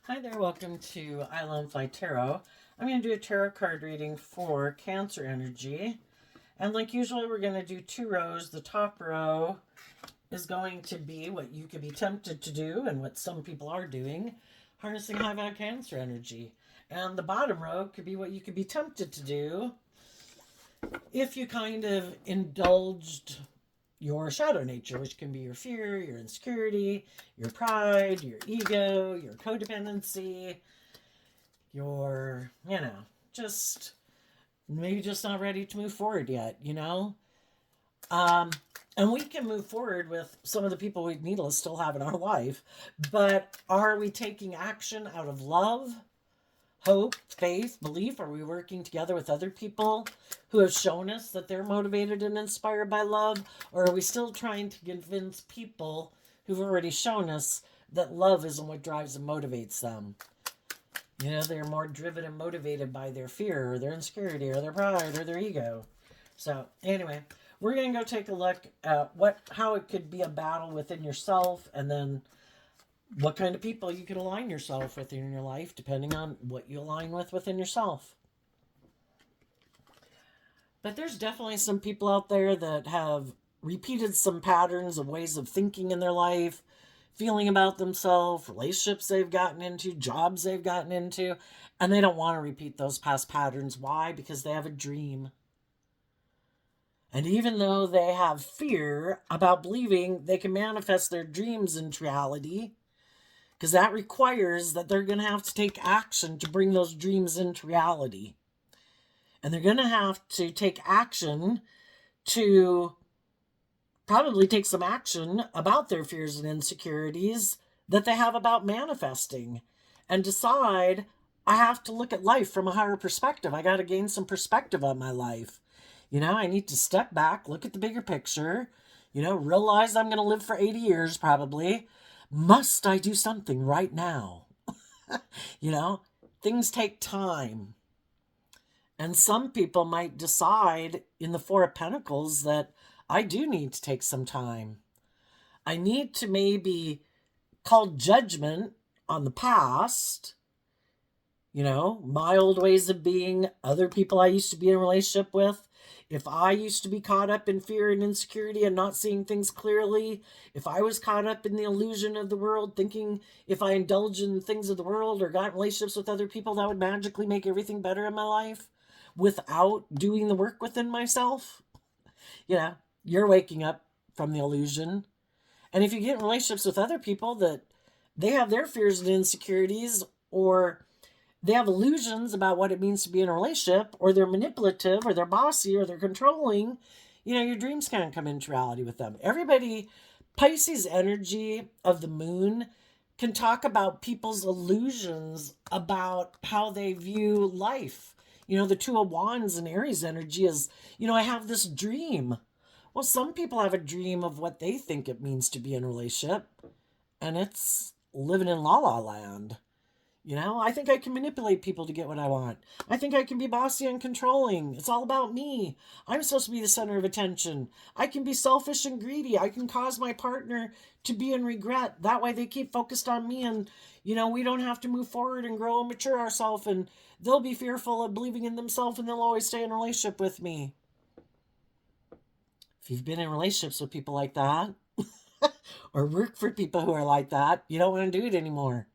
Hi there, welcome to Island Fly Tarot. I'm going to do a tarot card reading for Cancer energy. And like usual, we're going to do two rows. The top row is going to be what you could be tempted to do and what some people are doing, harnessing high vibe Cancer energy. And the bottom row could be what you could be tempted to do if you kind of indulged your shadow nature, which can be your fear, your insecurity, your pride, your ego, your codependency, your, just maybe just not ready to move forward yet. Um, and we can move forward with some of the people we needle still have in our life, but are we taking action out of love, hope, faith, belief? Are we working together with other people who have shown us that they're motivated and inspired by love? Or are we still trying to convince people who've already shown us that love isn't what drives and motivates them? They're more driven and motivated by their fear or their insecurity or their pride or their ego. So, anyway, we're going to go take a look at how it could be a battle within yourself, and then what kind of people you can align yourself with in your life, depending on what you align with within yourself. But there's definitely some people out there that have repeated some patterns of ways of thinking in their life, feeling about themselves, relationships they've gotten into, jobs they've gotten into, and they don't want to repeat those past patterns. Why? Because they have a dream. And even though they have fear about believing they can manifest their dreams into reality, because that requires that they're going to have to take action to bring those dreams into reality. And they're going to have to take action to probably take some action about their fears and insecurities that they have about manifesting, and decide, I have to look at life from a higher perspective. I got to gain some perspective on my life. I need to step back, look at the bigger picture, realize I'm going to live for 80 years probably. Must I do something right now? you know, Things take time. And some people might decide in the Four of Pentacles that I do need to take some time. I need to maybe call judgment on the past, my old ways of being, other people I used to be in a relationship with. If I used to be caught up in fear and insecurity and not seeing things clearly, if I was caught up in the illusion of the world, thinking if I indulged in things of the world or got in relationships with other people, that would magically make everything better in my life without doing the work within myself, you're waking up from the illusion. And if you get in relationships with other people that they have their fears and insecurities, or they have illusions about what it means to be in a relationship, or they're manipulative, or they're bossy, or they're controlling, your dreams can't come into reality with them. Everybody, Pisces energy of the moon can talk about people's illusions about how they view life. The Two of Wands and Aries energy is, I have this dream. Well, some people have a dream of what they think it means to be in a relationship, and it's living in la la land. I think I can manipulate people to get what I want. I think I can be bossy and controlling. It's all about me. I'm supposed to be the center of attention. I can be selfish and greedy. I can cause my partner to be in regret. That way they keep focused on me, and, we don't have to move forward and grow and mature ourselves, and they'll be fearful of believing in themselves, and they'll always stay in a relationship with me. If you've been in relationships with people like that, or work for people who are like that, you don't want to do it anymore.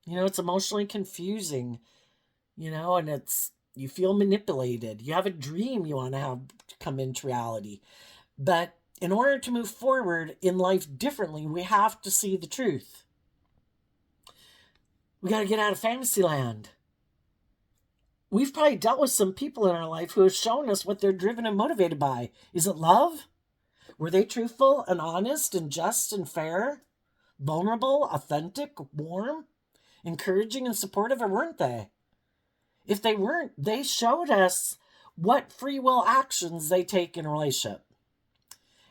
It's emotionally confusing, and you feel manipulated. You have a dream you want to have come into reality. But in order to move forward in life differently, we have to see the truth. We got to get out of fantasy land. We've probably dealt with some people in our life who have shown us what they're driven and motivated by. Is it love? Were they truthful and honest and just and fair? Vulnerable, authentic, warm, encouraging and supportive, or weren't they? If they weren't, they showed us what free will actions they take in a relationship.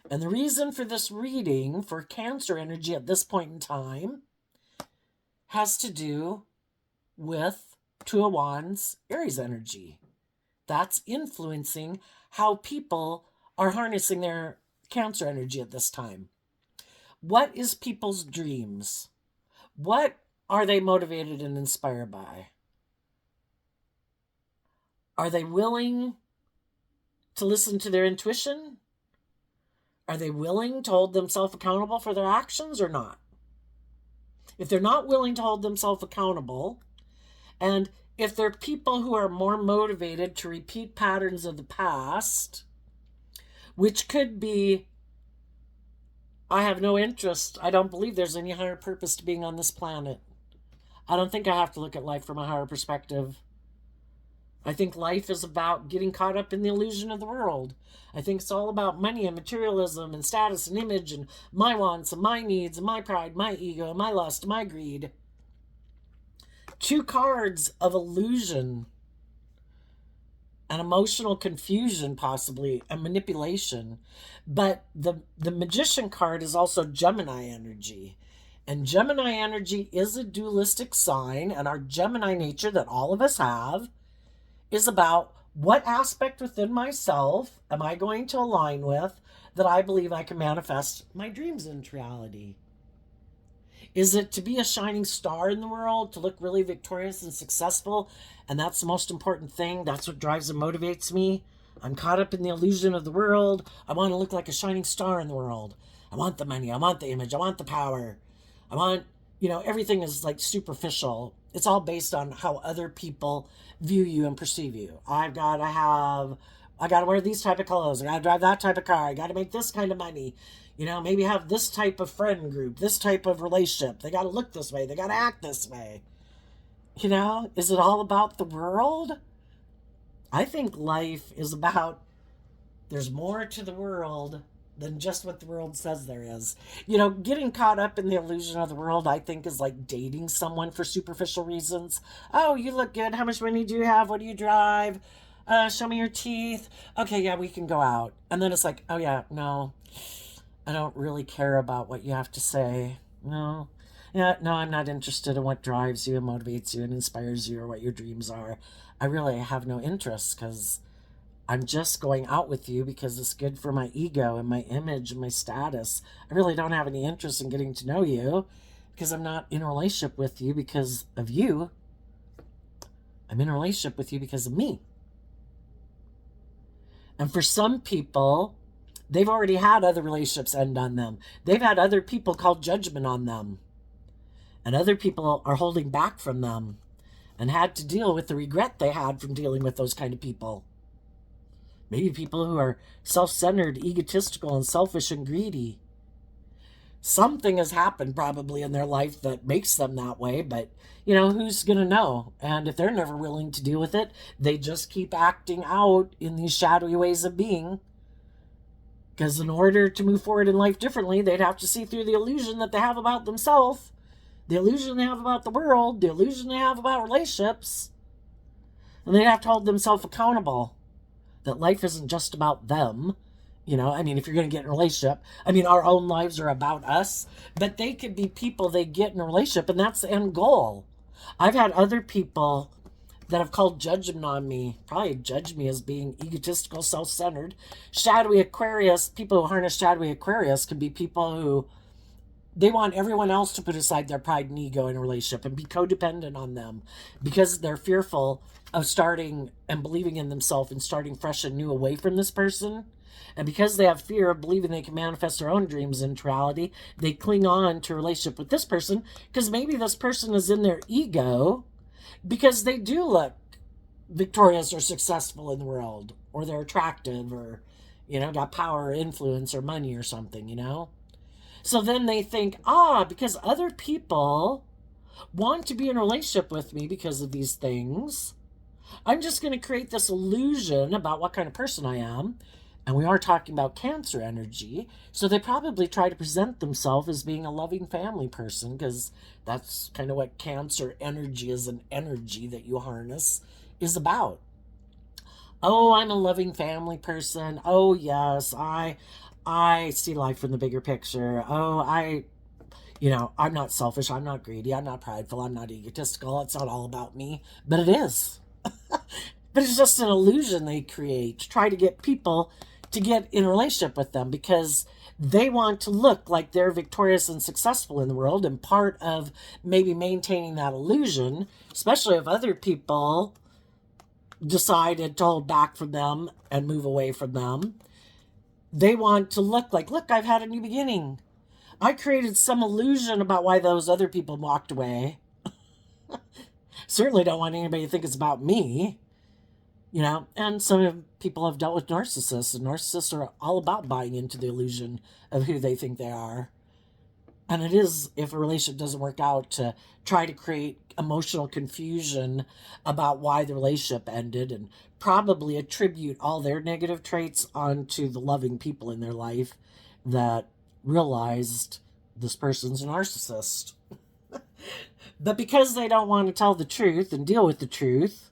And the reason for this reading for Cancer energy at this point in time has to do with Two of Wands, Aries energy. That's influencing how people are harnessing their Cancer energy at this time. What is people's dreams? What are they motivated and inspired by? Are they willing to listen to their intuition? Are they willing to hold themselves accountable for their actions or not? If they're not willing to hold themselves accountable, and if they're people who are more motivated to repeat patterns of the past, which could be, I have no interest, I don't believe there's any higher purpose to being on this planet. I don't think I have to look at life from a higher perspective. I think life is about getting caught up in the illusion of the world. I think it's all about money and materialism and status and image and my wants and my needs and my pride, my ego, and my lust, and my greed. Two cards of illusion and emotional confusion, possibly, and manipulation. But the magician card is also Gemini energy. And Gemini energy is a dualistic sign, and our Gemini nature that all of us have is about what aspect within myself am I going to align with that I believe I can manifest my dreams into reality. Is it to be a shining star in the world, to look really victorious and successful? And that's the most important thing. That's what drives and motivates me. I'm caught up in the illusion of the world. I want to look like a shining star in the world. I want the money. I want the image. I want the power. I want, everything is like superficial. It's all based on how other people view you and perceive you. I gotta wear these type of clothes. I gotta drive that type of car. I gotta make this kind of money. Maybe have this type of friend group, this type of relationship. They gotta look this way. They gotta act this way. Is it all about the world? I think life is about, there's more to the world than just what the world says there is. Getting caught up in the illusion of the world, I think, is like dating someone for superficial reasons. Oh, you look good. How much money do you have? What do you drive? Show me your teeth. Okay, yeah, we can go out. And then it's like, oh yeah, no, I don't really care about what you have to say. No. Yeah, no, I'm not interested in what drives you and motivates you and inspires you or what your dreams are. I really have no interest because I'm just going out with you because it's good for my ego and my image and my status. I really don't have any interest in getting to know you because I'm not in a relationship with you because of you. I'm in a relationship with you because of me. And for some people, they've already had other relationships end on them. They've had other people call judgment on them. And other people are holding back from them and had to deal with the regret they had from dealing with those kind of people. Maybe people who are self-centered, egotistical, and selfish and greedy. Something has happened probably in their life that makes them that way, but who's going to know? And if they're never willing to deal with it, they just keep acting out in these shadowy ways of being. Because in order to move forward in life differently, they'd have to see through the illusion that they have about themselves, the illusion they have about the world, the illusion they have about relationships. And they'd have to hold themselves accountable. That life isn't just about them. If you're going to get in a relationship, our own lives are about us, but they could be people they get in a relationship, and that's the end goal. I've had other people that have called judgment on me, probably judge me as being egotistical, self-centered. Shadowy Aquarius, people who harness shadowy Aquarius can be people who, they want everyone else to put aside their pride and ego in a relationship and be codependent on them because they're fearful of starting and believing in themselves and starting fresh and new away from this person. And because they have fear of believing they can manifest their own dreams into reality, they cling on to a relationship with this person because maybe this person is in their ego because they do look victorious or successful in the world, or they're attractive, or, got power or influence or money or something, So then they think, because other people want to be in a relationship with me because of these things, I'm just going to create this illusion about what kind of person I am. And we are talking about Cancer energy. So they probably try to present themselves as being a loving family person because that's kind of what Cancer energy is, an energy that you harness, is about. Oh, I'm a loving family person. Oh, yes, I see life from the bigger picture. Oh, I'm not selfish. I'm not greedy. I'm not prideful. I'm not egotistical. It's not all about me. But it is. But it's just an illusion they create to try to get people to get in a relationship with them because they want to look like they're victorious and successful in the world. And part of maybe maintaining that illusion, especially if other people decided to hold back from them and move away from them, they want to look like, look, I've had a new beginning. I created some illusion about why those other people walked away. Certainly don't want anybody to think it's about me. And some people have dealt with narcissists, and narcissists are all about buying into the illusion of who they think they are. And it is, if a relationship doesn't work out, to try to create emotional confusion about why the relationship ended and probably attribute all their negative traits onto the loving people in their life that realized this person's a narcissist. But because they don't want to tell the truth and deal with the truth,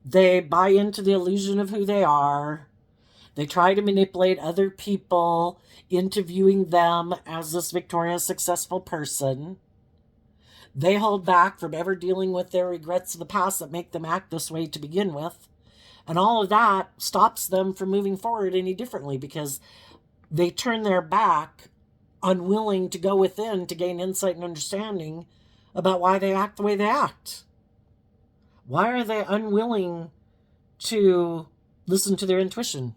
they buy into the illusion of who they are. They try to manipulate other people into viewing them as this victorious, successful person. They hold back from ever dealing with their regrets of the past that make them act this way to begin with. And all of that stops them from moving forward any differently because they turn their back, unwilling to go within to gain insight and understanding about why they act the way they act. Why are they unwilling to listen to their intuition?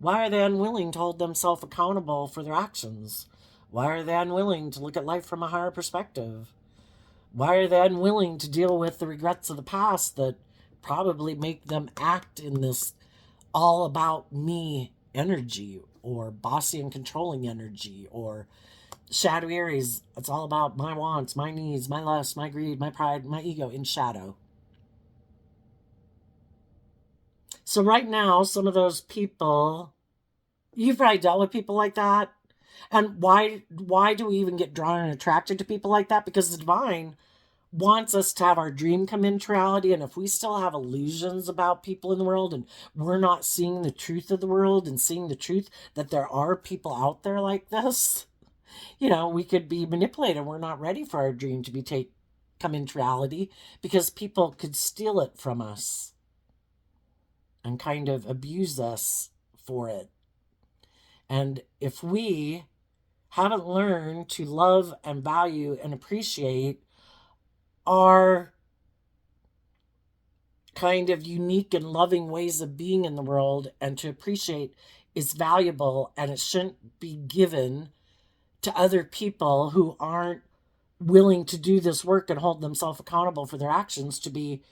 Why are they unwilling to hold themselves accountable for their actions? Why are they unwilling to look at life from a higher perspective? Why are they unwilling to deal with the regrets of the past that probably make them act in this all about me energy, or bossy and controlling energy, or shadowy Aries? It's all about my wants, my needs, my lust, my greed, my pride, my ego in shadow. So right now, some of those people, you've probably dealt with people like that. And why do we even get drawn and attracted to people like that? Because the divine wants us to have our dream come into reality. And if we still have illusions about people in the world and we're not seeing the truth of the world and seeing the truth that there are people out there like this, we could be manipulated. We're not ready for our dream to be come into reality because people could steal it from us and kind of abuse us for it. And if we haven't learned to love and value and appreciate our kind of unique and loving ways of being in the world, and to appreciate it's valuable and it shouldn't be given to other people who aren't willing to do this work and hold themselves accountable for their actions, to be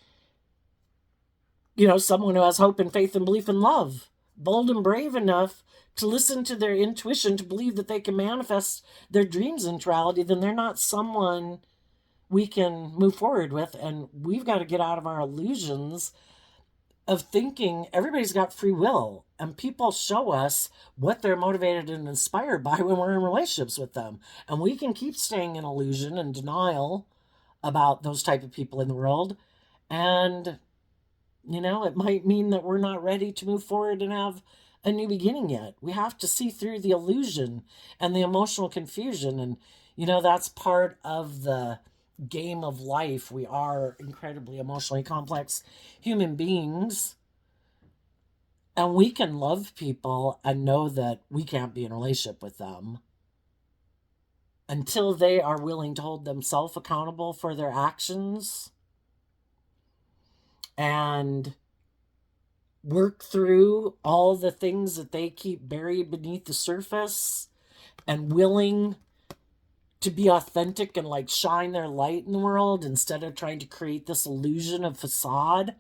someone who has hope and faith and belief and love, bold and brave enough to listen to their intuition, to believe that they can manifest their dreams into reality, then they're not someone we can move forward with. And we've got to get out of our illusions of thinking everybody's got free will, and people show us what they're motivated and inspired by when we're in relationships with them. And we can keep staying in illusion and denial about those type of people in the world. And it might mean that we're not ready to move forward and have a new beginning yet. We have to see through the illusion and the emotional confusion. And, that's part of the game of life. We are incredibly emotionally complex human beings. And we can love people and know that we can't be in a relationship with them until they are willing to hold themselves accountable for their actions and work through all the things that they keep buried beneath the surface, and willing to be authentic and shine their light in the world instead of trying to create this illusion of facade.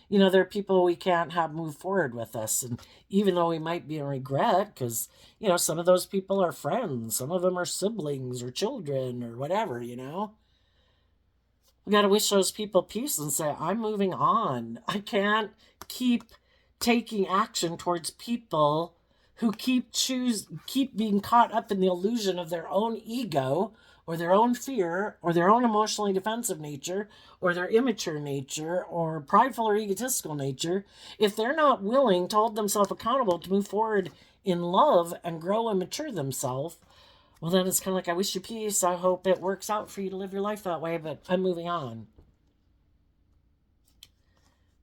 There are people we can't have move forward with us. And even though we might be in regret, because, some of those people are friends, some of them are siblings or children or whatever, we got to wish those people peace and say, I'm moving on. I can't keep taking action towards people who keep being caught up in the illusion of their own ego, or their own fear, or their own emotionally defensive nature, or their immature nature, or prideful or egotistical nature. If they're not willing to hold themselves accountable to move forward in love and grow and mature themselves, well, then it's kind of like, I wish you peace. I hope it works out for you to live your life that way, but I'm moving on.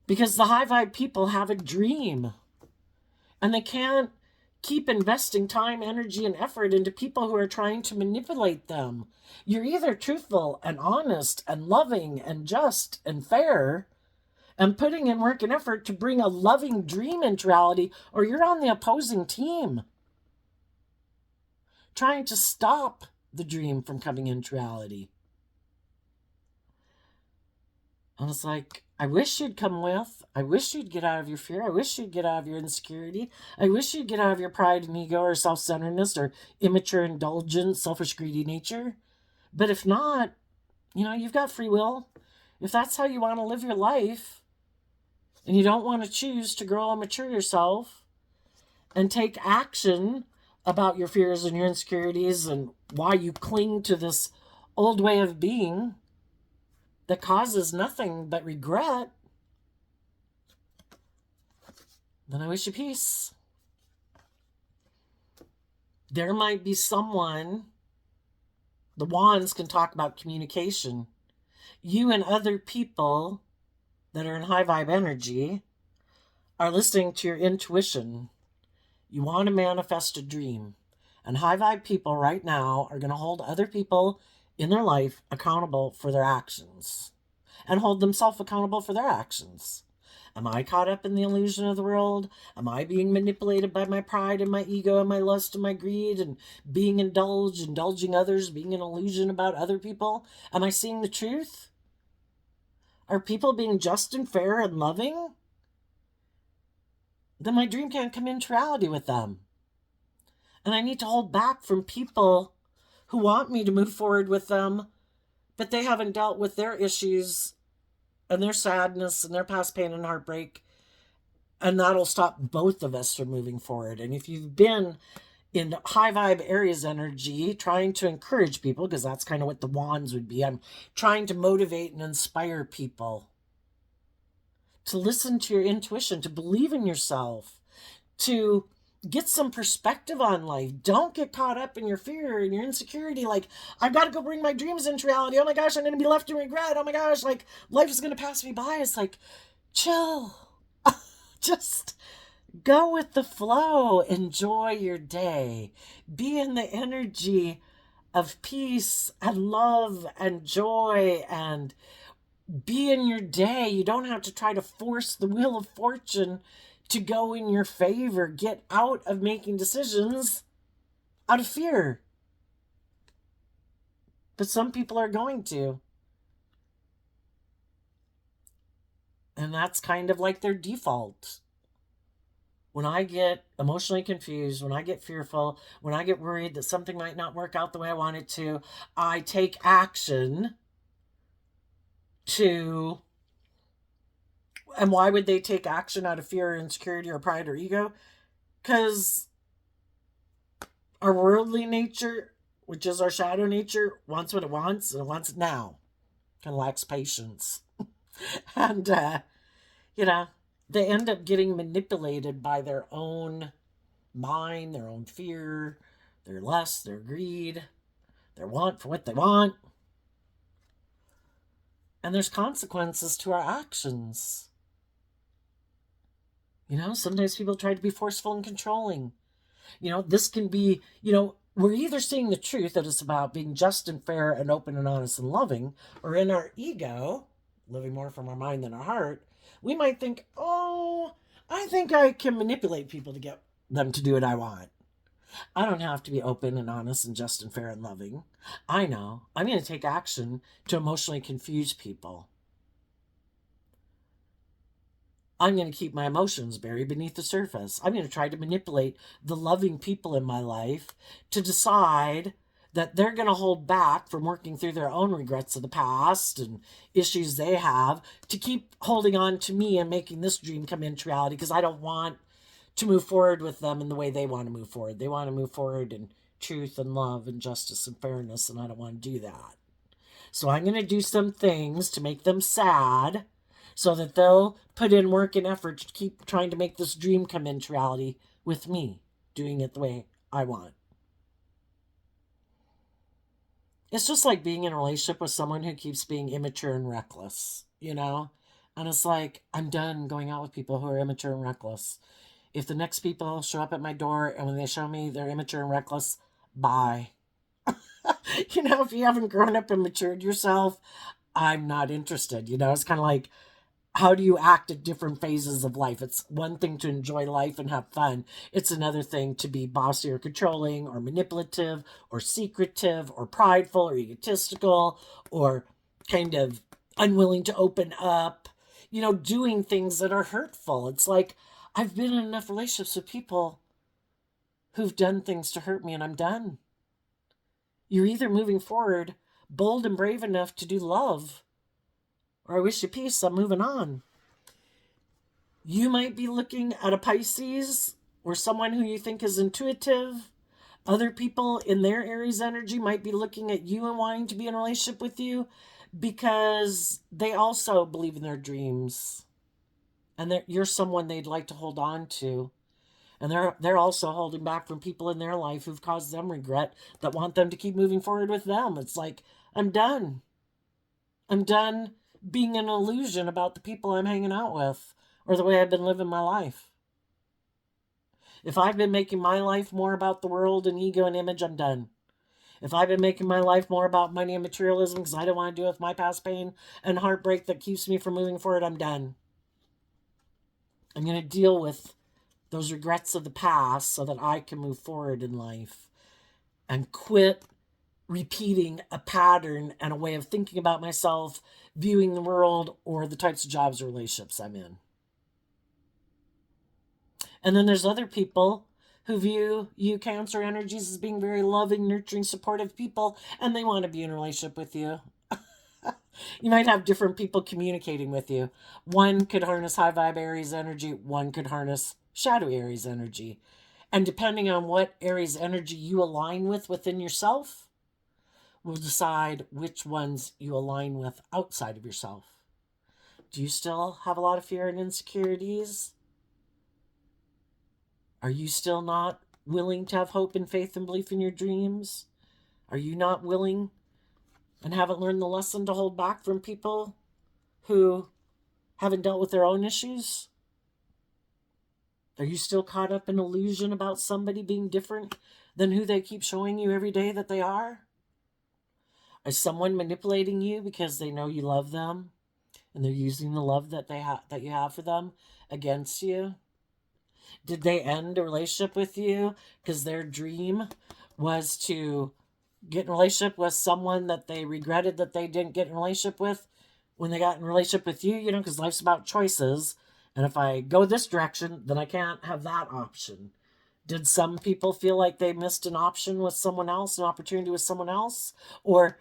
Because the high vibe people have a dream. And they can't keep investing time, energy, and effort into people who are trying to manipulate them. You're either truthful and honest and loving and just and fair and putting in work and effort to bring a loving dream into reality, or you're on the opposing team trying to stop the dream from coming into reality. And it's like, I wish you'd come with. I wish you'd get out of your fear. I wish you'd get out of your insecurity. I wish you'd get out of your pride and ego or self centeredness or immature, indulgent, selfish, greedy nature. But if not, you've got free will. If that's how you want to live your life and you don't want to choose to grow and mature yourself and take action about your fears and your insecurities and why you cling to this old way of being that causes nothing but regret, then I wish you peace. There might be someone, the wands can talk about communication. You and other people that are in high vibe energy are listening to your intuition. You want to manifest a dream. And high vibe people right now are going to hold other people in their life accountable for their actions and hold themselves accountable for their actions. Am I caught up in the illusion of the world? Am I being manipulated by my pride and my ego and my lust and my greed and being indulging others, being an illusion about other people? Am I seeing the truth? Are people being just and fair and loving? Then my dream can't come into reality with them. And I need to hold back from people who want me to move forward with them, but they haven't dealt with their issues and their sadness and their past pain and heartbreak. And that'll stop both of us from moving forward. And if you've been in high vibe Aries energy, trying to encourage people, because that's kind of what the wands would be, I'm trying to motivate and inspire people to listen to your intuition, to believe in yourself, to get some perspective on life. Don't get caught up in your fear and your insecurity. Like, I've got to go bring my dreams into reality. Oh my gosh, I'm going to be left in regret. Oh my gosh, like, life is going to pass me by. It's like, chill. Just go with the flow. Enjoy your day. Be in the energy of peace and love and joy and be in your day. You don't have to try to force the wheel of fortune to go in your favor. Get out of making decisions out of fear. But some people are going to. And that's kind of like their default. When I get emotionally confused, when I get fearful, when I get worried that something might not work out the way I want it to, I take action to... And why would they take action out of fear or insecurity or pride or ego? Because our worldly nature, which is our shadow nature, wants what it wants, and it wants it now. Kind of lacks patience. And, they end up getting manipulated by their own mind, their own fear, their lust, their greed, their want for what they want. And there's consequences to our actions. Sometimes people try to be forceful and controlling. This can be, we're either seeing the truth that it's about being just and fair and open and honest and loving, or in our ego, living more from our mind than our heart, we might think, oh, I think I can manipulate people to get them to do what I want. I don't have to be open and honest and just and fair and loving. I know. I'm going to take action to emotionally confuse people. I'm going to keep my emotions buried beneath the surface. I'm going to try to manipulate the loving people in my life to decide that they're going to hold back from working through their own regrets of the past and issues they have to keep holding on to me and making this dream come into reality, because I don't want to move forward with them in the way they want to move forward. They want to move forward in truth and love and justice and fairness, and I don't want to do that. So I'm going to do some things to make them sad, so that they'll put in work and effort to keep trying to make this dream come into reality with me, doing it the way I want. It's just like being in a relationship with someone who keeps being immature and reckless, And it's like, I'm done going out with people who are immature and reckless. if the next people show up at my door and when they show me they're immature and reckless, bye. If you haven't grown up and matured yourself, I'm not interested. It's kind of like, how do you act at different phases of life? It's one thing to enjoy life and have fun. It's another thing to be bossy or controlling or manipulative or secretive or prideful or egotistical or kind of unwilling to open up, doing things that are hurtful. It's like, I've been in enough relationships with people who've done things to hurt me, and I'm done. You're either moving forward, bold and brave enough to do love, or I wish you peace, I'm moving on. You might be looking at a Pisces or someone who you think is intuitive. Other people in their Aries energy might be looking at you and wanting to be in a relationship with you because they also believe in their dreams. And you're someone they'd like to hold on to. And they're also holding back from people in their life who've caused them regret that want them to keep moving forward with them. It's like, I'm done. I'm done being an illusion about the people I'm hanging out with or the way I've been living my life. If I've been making my life more about the world and ego and image, I'm done. If I've been making my life more about money and materialism because I don't want to deal with my past pain and heartbreak that keeps me from moving forward, I'm done. I'm going to deal with those regrets of the past so that I can move forward in life and quit repeating a pattern and a way of thinking about myself, viewing the world, or the types of jobs or relationships I'm in. And then there's other people who view you, Cancer energies, as being very loving, nurturing, supportive people, and they want to be in a relationship with you. You might have different people communicating with you. One could harness high vibe Aries energy, one could harness shadow Aries energy. And depending on what Aries energy you align with within yourself, will decide which ones you align with outside of yourself. Do you still have a lot of fear and insecurities? Are you still not willing to have hope and faith and belief in your dreams? Are you not willing and haven't learned the lesson to hold back from people who haven't dealt with their own issues? Are you still caught up in illusion about somebody being different than who they keep showing you every day that they are? Is someone manipulating you because they know you love them and they're using the love that that you have for them against you? Did they end a relationship with you because their dream was to get in a relationship with someone that they regretted that they didn't get in a relationship with when they got in a relationship with you? Because life's about choices. And if I go this direction, then I can't have that option. Did some people feel like they missed an option with someone else, an opportunity with someone else? Or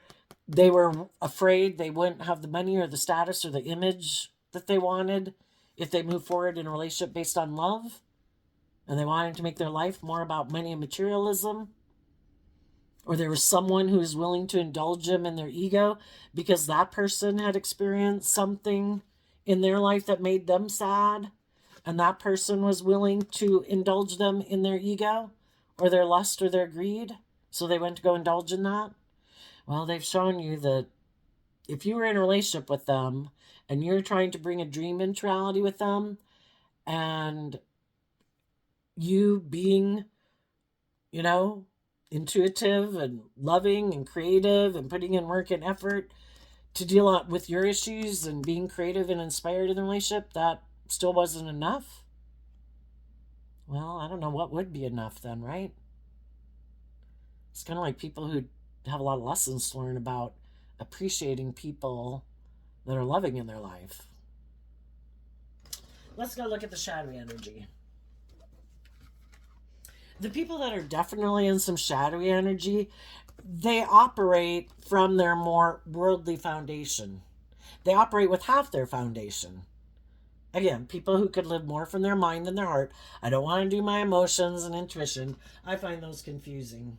they were afraid they wouldn't have the money or the status or the image that they wanted if they moved forward in a relationship based on love? And they wanted to make their life more about money and materialism? Or there was someone who was willing to indulge them in their ego because that person had experienced something in their life that made them sad, and that person was willing to indulge them in their ego or their lust or their greed, so they went to go indulge in that? Well, they've shown you that if you were in a relationship with them and you're trying to bring a dream into reality with them, and you being, intuitive and loving and creative and putting in work and effort to deal with your issues and being creative and inspired in the relationship, that still wasn't enough? Well, I don't know what would be enough then, right? It's kind of like people who have a lot of lessons to learn about appreciating people that are loving in their life. Let's go look at the shadowy energy. The people that are definitely in some shadowy energy, they operate from their more worldly foundation. They operate with half their foundation. Again, people who could live more from their mind than their heart. I don't want to do my emotions and intuition. I find those confusing.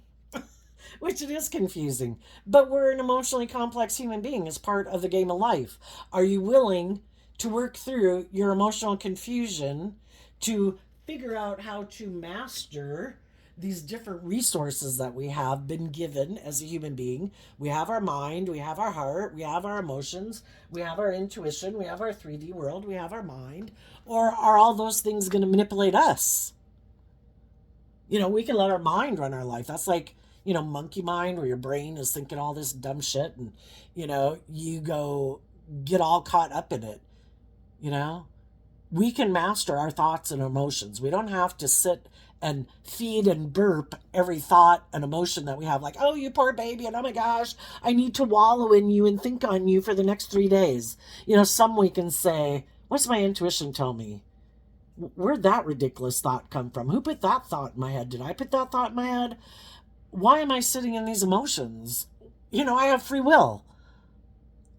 Which it is confusing. But we're an emotionally complex human being as part of the game of life. Are you willing to work through your emotional confusion to figure out how to master these different resources that we have been given as a human being. We have our mind, we have our heart, we have our emotions, we have our intuition, we have our 3D world, we have our mind. Or are all those things going to manipulate us? We can let our mind run our life. That's like, monkey mind, where your brain is thinking all this dumb shit, and, you go get all caught up in it. You know, we can master our thoughts and emotions. We don't have to sit and feed and burp every thought and emotion that we have, like, oh, you poor baby, and oh my gosh, I need to wallow in you and think on you for the next 3 days. Some we can say, what's my intuition tell me? Where'd that ridiculous thought come from? Who put that thought in my head? Did I put that thought in my head? Why am I sitting in these emotions? I have free will.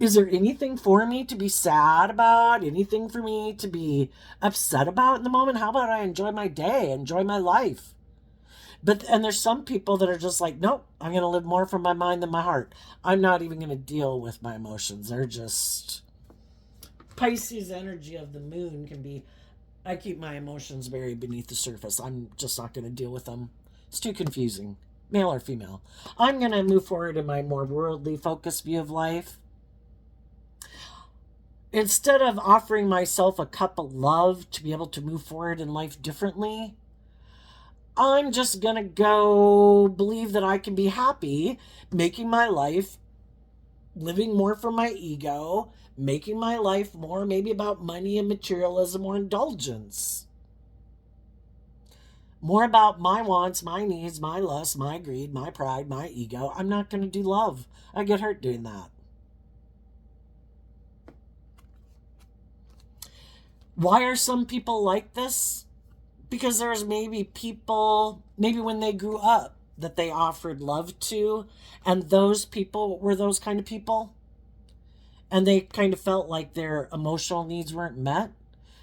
Is there anything for me to be sad about? Anything for me to be upset about in the moment? How about I enjoy my day, enjoy my life? And there's some people that are just like, nope, I'm going to live more from my mind than my heart. I'm not even going to deal with my emotions. They're just Pisces energy of the moon can be, I keep my emotions buried beneath the surface. I'm just not going to deal with them. It's too confusing. Male or female. I'm going to move forward in my more worldly focused view of life. Instead of offering myself a cup of love to be able to move forward in life differently, I'm just going to go believe that I can be happy making my life, living more from my ego, making my life more maybe about money and materialism or indulgence. More about my wants, my needs, my lusts, my greed, my pride, my ego. I'm not going to do love. I get hurt doing that. Why are some people like this? Because there's maybe people, maybe when they grew up, that they offered love to, and those people were those kind of people. And they kind of felt like their emotional needs weren't met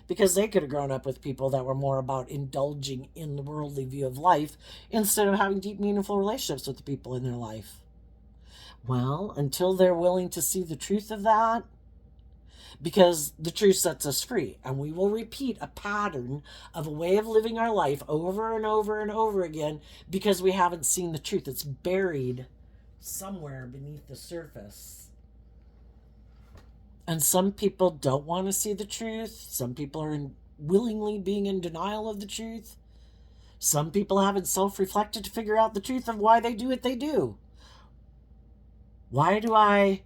because they could have grown up with people that were more about indulging in the worldly view of life instead of having deep, meaningful relationships with the people in their life. Well, until they're willing to see the truth of that, because the truth sets us free, and we will repeat a pattern of a way of living our life over and over and over again because we haven't seen the truth. It's buried somewhere beneath the surface. And some people don't want to see the truth. Some people are willingly being in denial of the truth. Some people haven't self-reflected to figure out the truth of why they do what they do. Why do I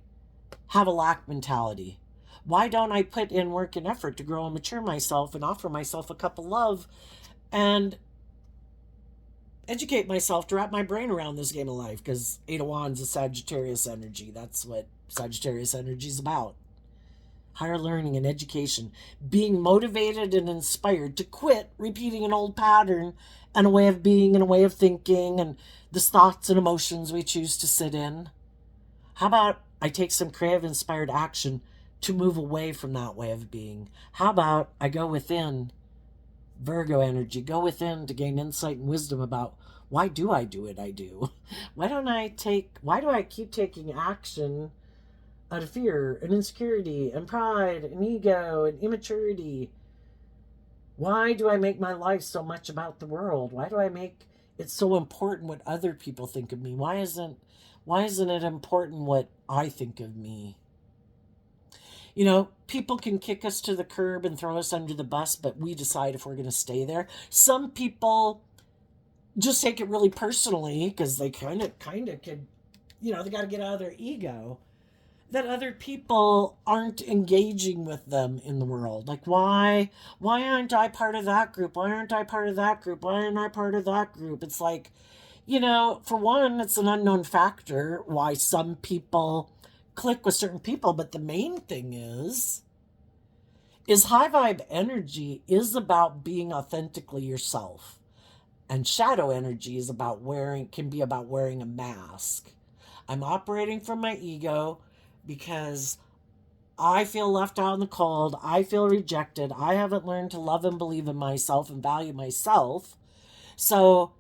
have a lack mentality? Why don't I put in work and effort to grow and mature myself and offer myself a cup of love and educate myself to wrap my brain around this game of life? Because 8 of Wands is Sagittarius energy. That's what Sagittarius energy is about. Higher learning and education, being motivated and inspired to quit repeating an old pattern and a way of being and a way of thinking and the thoughts and emotions we choose to sit in. How about I take some creative inspired action to move away from that way of being? How about I go within, Virgo energy, go within to gain insight and wisdom about why do I do what I do? Why do I keep taking action out of fear and insecurity and pride and ego and immaturity? Why do I make my life so much about the world? Why do I make it so important what other people think of me? Why isn't it important what I think of me? People can kick us to the curb and throw us under the bus, but we decide if we're going to stay there. Some people just take it really personally because they kind of could, they got to get out of their ego, that other people aren't engaging with them in the world. Like, why aren't I part of that group? Why aren't I part of that group? Why aren't I part of that group? It's like, for one, it's an unknown factor why some people click with certain people. But the main thing is high vibe energy is about being authentically yourself. And shadow energy can be about wearing a mask. I'm operating from my ego because I feel left out in the cold. I feel rejected. I haven't learned to love and believe in myself and value myself. So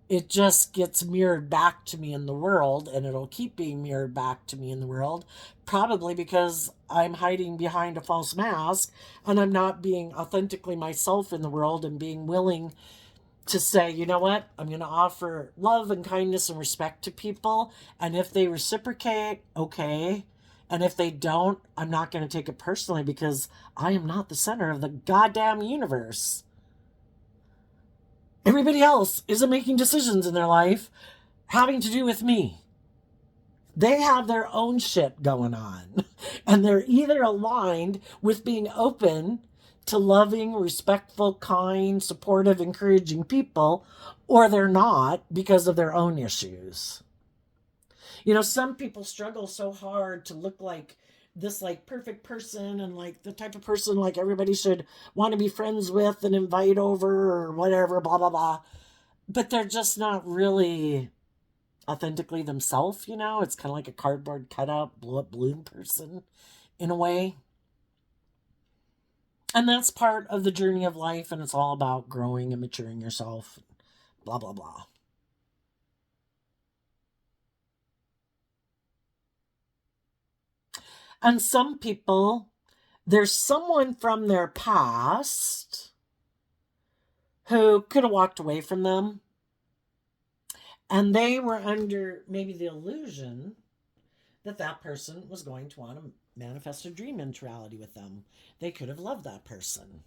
it just gets mirrored back to me in the world, and it'll keep being mirrored back to me in the world, probably because I'm hiding behind a false mask and I'm not being authentically myself in the world and being willing to say, you know what, I'm going to offer love and kindness and respect to people. And if they reciprocate, okay. And if they don't, I'm not going to take it personally because I am not the center of the goddamn universe. Everybody else isn't making decisions in their life having to do with me. They have their own shit going on. And they're either aligned with being open to loving, respectful, kind, supportive, encouraging people, or they're not because of their own issues. You know, some people struggle so hard to look like this like perfect person and like the type of person like everybody should want to be friends with and invite over or whatever, blah blah blah. But they're just not really authentically themselves, you know? It's kind of like a cardboard cutout, blow up balloon person in a way. And that's part of the journey of life, and it's all about growing and maturing yourself, blah, blah, blah. And some people, there's someone from their past who could have walked away from them, and they were under maybe the illusion that that person was going to want to manifest a dream into reality with them. They could have loved that person,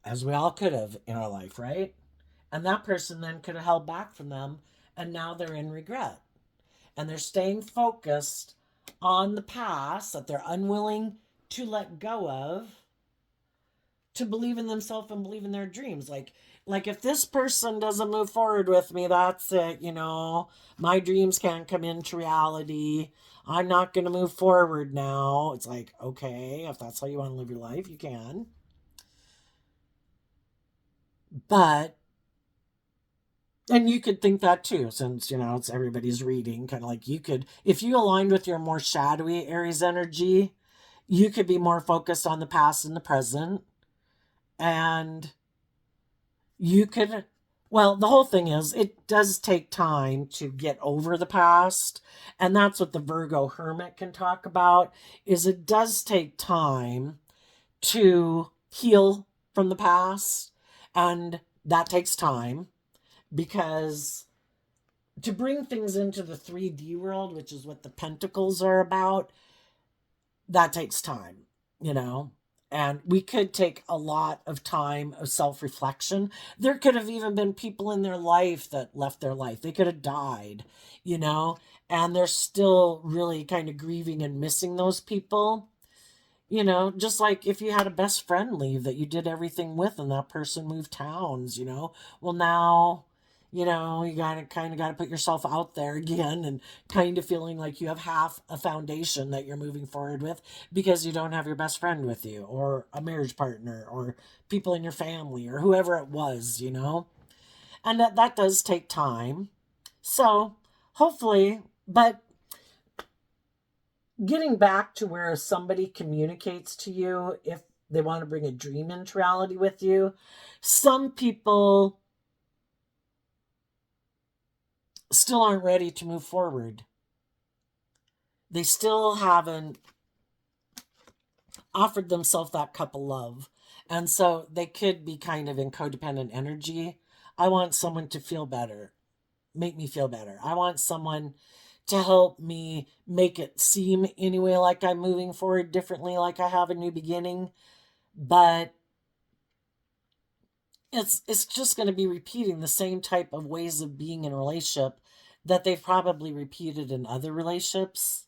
as we all could have in our life, right? And that person then could have held back from them, and now they're in regret. And they're staying focused on the past that they're unwilling to let go of, to believe in themselves and believe in their dreams. Like if this person doesn't move forward with me, that's it, you know. My dreams can't come into reality. I'm not going to move forward now. It's like, okay, if that's how you want to live your life, you can. But and you could think that too, since, you know, it's everybody's reading. Kind of like you could, if you aligned with your more shadowy Aries energy, you could be more focused on the past and the present. And you could, well, the whole thing is, it does take time to get over the past. And that's what the Virgo Hermit can talk about, is it does take time to heal from the past. And that takes time because to bring things into the 3D world, which is what the pentacles are about, that takes time, you know? And we could take a lot of time of self reflection. There could have even been people in their life that left their life. They could have died, you know? And they're still really kind of grieving and missing those people. You know, just like if you had a best friend leave that you did everything with and that person moved towns, you know? Well, now, you know, you gotta put yourself out there again and kind of feeling like you have half a foundation that you're moving forward with because you don't have your best friend with you or a marriage partner or people in your family or whoever it was, you know? And that does take time. So hopefully, but getting back to where somebody communicates to you if they want to bring a dream into reality with you, some people still aren't ready to move forward. They still haven't offered themselves that cup of love. And so they could be kind of in codependent energy. I want someone to feel better, make me feel better. I want someone to help me make it seem anyway like I'm moving forward differently, like I have a new beginning. But it's just going to be repeating the same type of ways of being in a relationship that they've probably repeated in other relationships.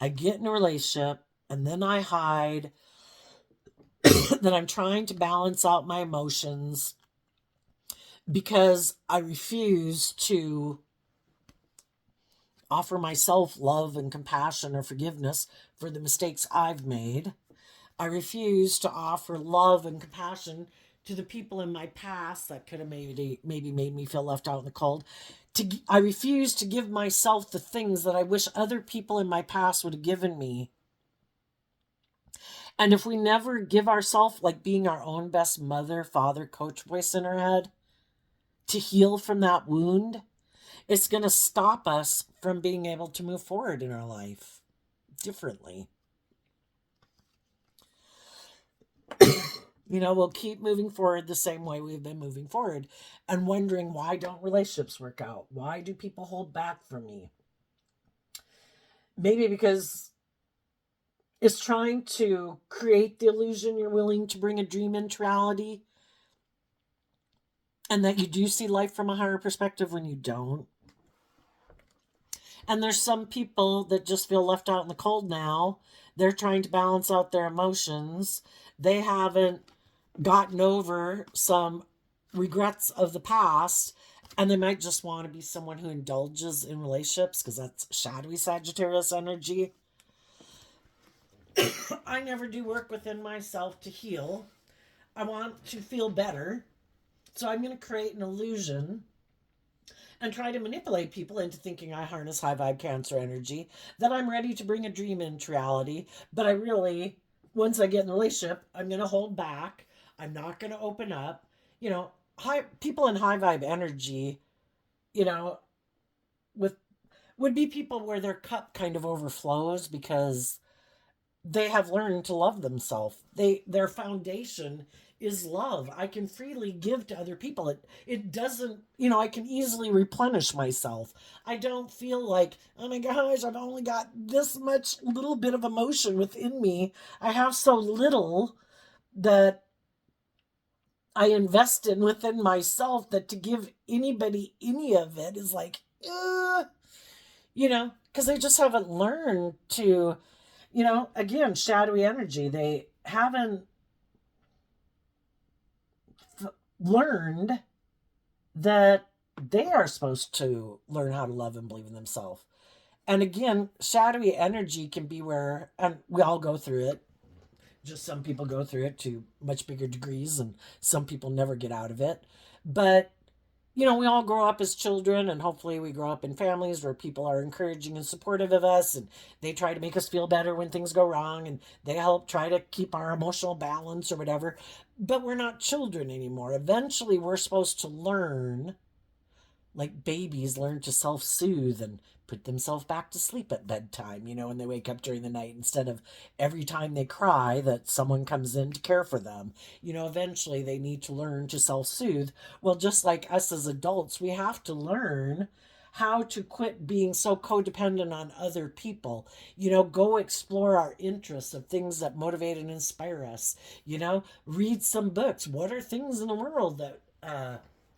I get in a relationship and then I hide that I'm trying to balance out my emotions because I refuse to offer myself love and compassion or forgiveness for the mistakes I've made. I refuse to offer love and compassion to the people in my past that could have maybe made me feel left out in the cold. I refuse to give myself the things that I wish other people in my past would have given me. And if we never give ourselves, like being our own best mother, father, coach voice in our head, to heal from that wound, it's going to stop us from being able to move forward in our life differently. We'll keep moving forward the same way we've been moving forward and wondering, why don't relationships work out? Why do people hold back from me? Maybe because it's trying to create the illusion you're willing to bring a dream into reality, and that you do see life from a higher perspective when you don't. And there's some people that just feel left out in the cold now. They're trying to balance out their emotions. They haven't gotten over some regrets of the past, and they might just want to be someone who indulges in relationships because that's shadowy Sagittarius energy. I never do work within myself to heal. I want to feel better. So I'm going to create an illusion and try to manipulate people into thinking I harness high vibe Cancer energy, that I'm ready to bring a dream into reality. But I really, once I get in a relationship, I'm going to hold back. I'm not going to open up. High people in high vibe energy, you know, with would be people where their cup kind of overflows because they have learned to love themselves. Their foundation is love. I can freely give to other people. It doesn't, I can easily replenish myself. I don't feel like, oh my gosh, I've only got this much little bit of emotion within me. I have so little that I invest in within myself, that to give anybody any of it is like, because they just haven't learned to, again, shadowy energy. They haven't learned that they are supposed to learn how to love and believe in themselves. And again, shadowy energy can be where, and we all go through it, just some people go through it to much bigger degrees, and some people never get out of it. But we all grow up as children, and hopefully we grow up in families where people are encouraging and supportive of us, and they try to make us feel better when things go wrong, and they help try to keep our emotional balance or whatever. But we're not children anymore. Eventually we're supposed to learn, like babies learn to self-soothe and put themselves back to sleep at bedtime, when they wake up during the night, instead of every time they cry that someone comes in to care for them. Eventually they need to learn to self-soothe. Well, just like us as adults, we have to learn how to quit being so codependent on other people. Go explore our interests of things that motivate and inspire us. Read some books. What are things in the world that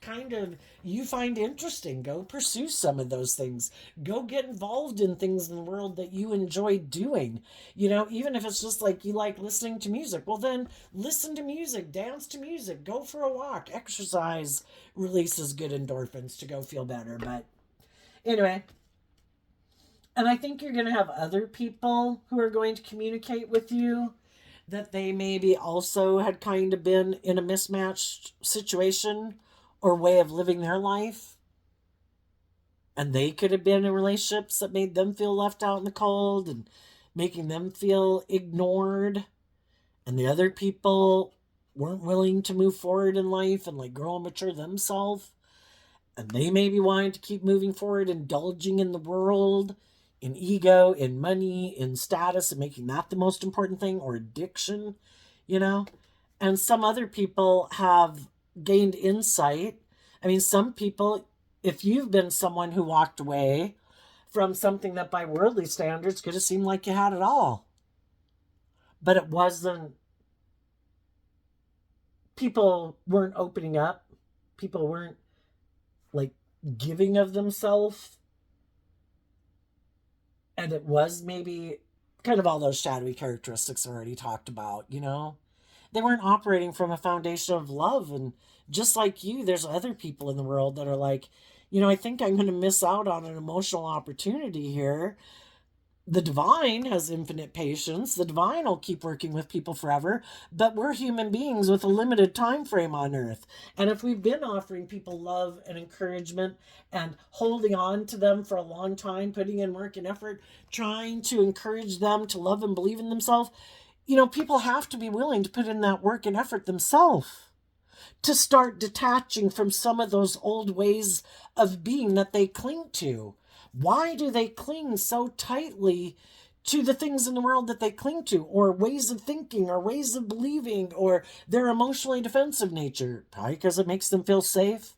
kind of you find interesting? Go pursue some of those things. Go get involved in things in the world that you enjoy doing. Even if it's just like you like listening to music, well, then listen to music, dance to music, go for a walk, exercise releases good endorphins to go feel better. But anyway, and I think you're going to have other people who are going to communicate with you that they maybe also had kind of been in a mismatched situation or way of living their life. And they could have been in relationships that made them feel left out in the cold and making them feel ignored. And the other people weren't willing to move forward in life and like grow and mature themselves. And they may be wanting to keep moving forward, indulging in the world, in ego, in money, in status, and making that the most important thing, or addiction, And some other people have gained insight. I mean, some people, if you've been someone who walked away from something that by worldly standards could have seemed like you had it all, but it wasn't, people weren't opening up, people weren't like giving of themselves, and it was maybe kind of all those shadowy characteristics I already talked about. They weren't operating from a foundation of love. And just like you, there's other people in the world that are like, I think I'm going to miss out on an emotional opportunity here. The divine has infinite patience. The divine will keep working with people forever, but we're human beings with a limited time frame on earth. And if we've been offering people love and encouragement and holding on to them for a long time, putting in work and effort, trying to encourage them to love and believe in themselves, people have to be willing to put in that work and effort themselves to start detaching from some of those old ways of being that they cling to. Why do they cling so tightly to the things in the world that they cling to, or ways of thinking, or ways of believing, or their emotionally defensive nature. Probably because it makes them feel safe.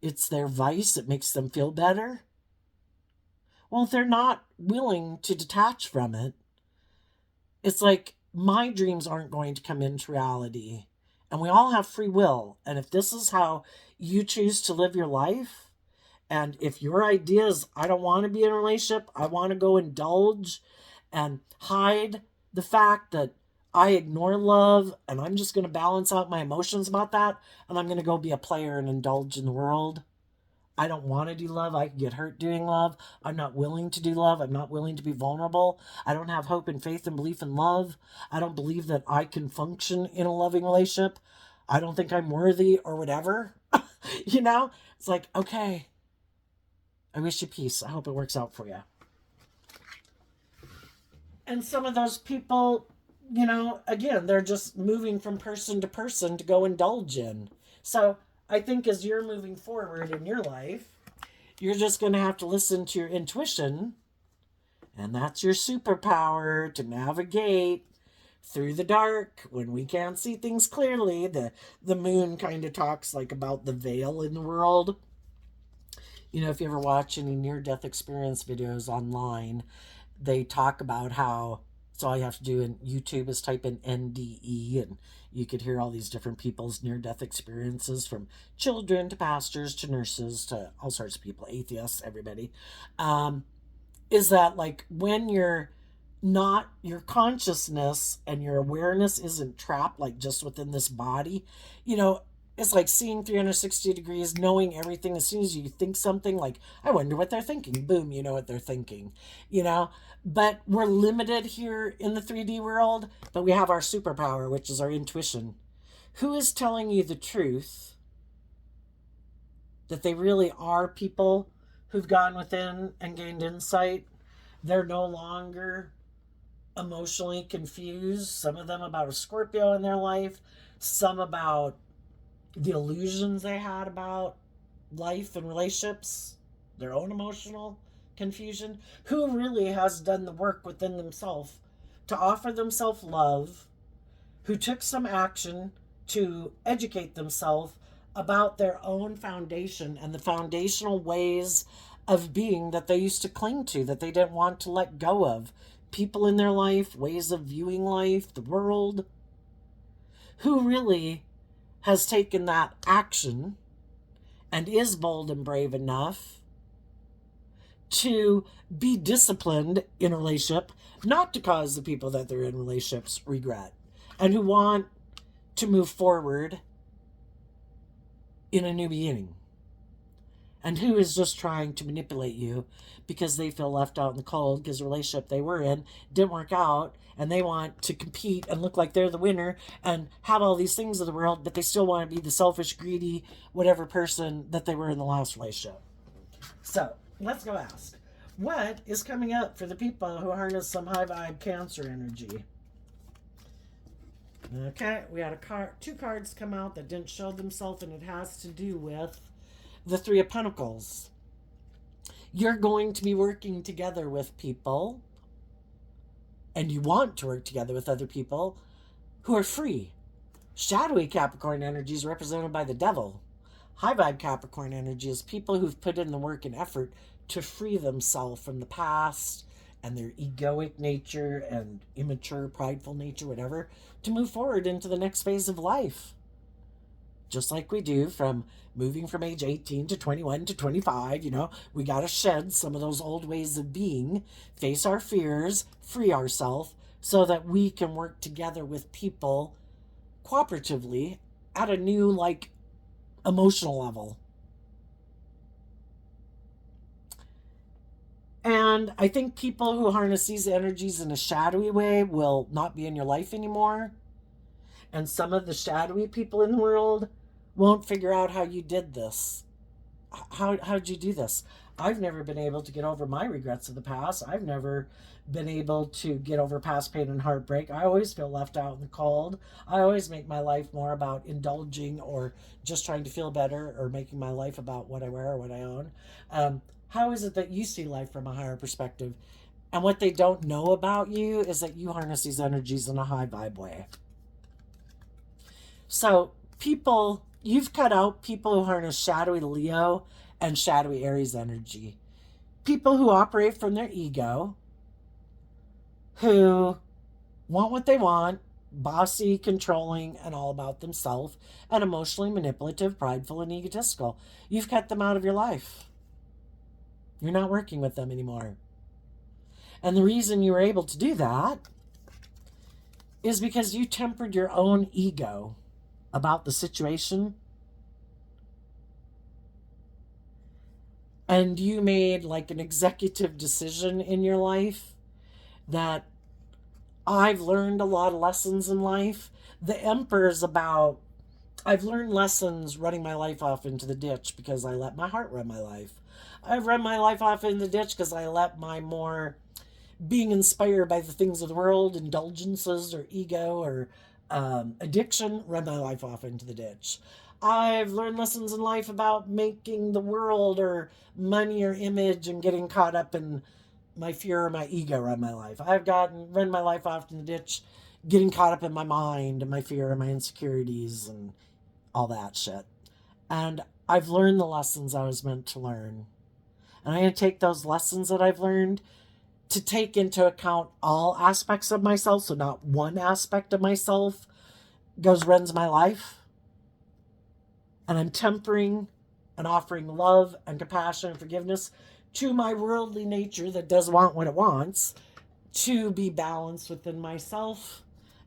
It's their vice, it makes them feel better. Well, if they're not willing to detach from it, it's like my dreams aren't going to come into reality. And we all have free will. And if this is how you choose to live your life, and if your idea is, I don't want to be in a relationship, I want to go indulge and hide the fact that I ignore love and I'm just going to balance out my emotions about that and I'm going to go be a player and indulge in the world. I don't want to do love. I can get hurt doing love. I'm not willing to do love. I'm not willing to be vulnerable. I don't have hope and faith and belief in love. I don't believe that I can function in a loving relationship. I don't think I'm worthy or whatever. You know? It's like, okay, I wish you peace. I hope it works out for you. And some of those people, again, they're just moving from person to person to go indulge in. So I think as you're moving forward in your life, you're just going to have to listen to your intuition. And that's your superpower to navigate through the dark when we can't see things clearly. The moon kind of talks like about the veil in the world. If you ever watch any near death experience videos online, they talk about how so all you have to do in YouTube is type in NDE and you could hear all these different people's near death experiences, from children to pastors to nurses to all sorts of people, atheists, everybody. Is that like when you're not, your consciousness and your awareness isn't trapped like just within this body, it's like seeing 360 degrees, knowing everything. As soon as you think something, like, I wonder what they're thinking, boom, you know what they're thinking, But we're limited here in the 3D world, but we have our superpower, which is our intuition. Who is telling you the truth that they really are people who've gone within and gained insight? They're no longer emotionally confused, some of them about a Scorpio in their life, some about the illusions they had about life and relationships, their own emotional confusion. Who really has done the work within themselves to offer themselves love, who took some action to educate themselves about their own foundation and the foundational ways of being that they used to cling to, that they didn't want to let go of? People in their life, ways of viewing life, the world. Who really has taken that action and is bold and brave enough to be disciplined in a relationship, not to cause the people that they're in relationships regret, and who want to move forward in a new beginning, and who is just trying to manipulate you because they feel left out in the cold because the relationship they were in didn't work out, and they want to compete and look like they're the winner and have all these things of the world, but they still want to be the selfish, greedy, whatever person that they were in the last relationship. So let's go ask, what is coming up for the people who harness some high vibe Cancer energy? Okay, we had two cards come out that didn't show themselves, and it has to do with the Three of Pentacles. You're going to be working together with people, and you want to work together with other people who are free. Shadowy Capricorn energy is represented by the Devil. High vibe Capricorn energy is people who've put in the work and effort to free themselves from the past and their egoic nature and immature, prideful nature, whatever, to move forward into the next phase of life. Just like we do from moving from age 18 to 21 to 25, we got to shed some of those old ways of being, face our fears, free ourselves, so that we can work together with people cooperatively at a new, emotional level. And I think people who harness these energies in a shadowy way will not be in your life anymore. And some of the shadowy people in the world won't figure out how you did this. How'd you do this? I've never been able to get over my regrets of the past. I've never been able to get over past pain and heartbreak. I always feel left out in the cold. I always make my life more about indulging or just trying to feel better, or making my life about what I wear or what I own. How is it that you see life from a higher perspective? And what they don't know about you is that you harness these energies in a high vibe way. So people, you've cut out people who harness shadowy Leo and shadowy Aries energy. People who operate from their ego, who want what they want, bossy, controlling, and all about themselves, and emotionally manipulative, prideful, and egotistical. You've cut them out of your life. You're not working with them anymore. And the reason you were able to do that is because you tempered your own ego about the situation. And you made like an executive decision in your life that I've learned a lot of lessons in life. The Emperor's about, I've learned lessons running my life off into the ditch because I let my heart run my life. I've run my life off in the ditch because I let my more being inspired by the things of the world, indulgences or ego or addiction, run my life off into the ditch. I've learned lessons in life about making the world or money or image and getting caught up in my fear or my ego run my life. I've run my life off in the ditch, getting caught up in my mind and my fear and my insecurities and all that shit. And I've learned the lessons I was meant to learn. And I'm going to take those lessons that I've learned to take into account all aspects of myself, so not one aspect of myself runs my life. And I'm tempering and offering love and compassion and forgiveness to my worldly nature that does want what it wants, to be balanced within myself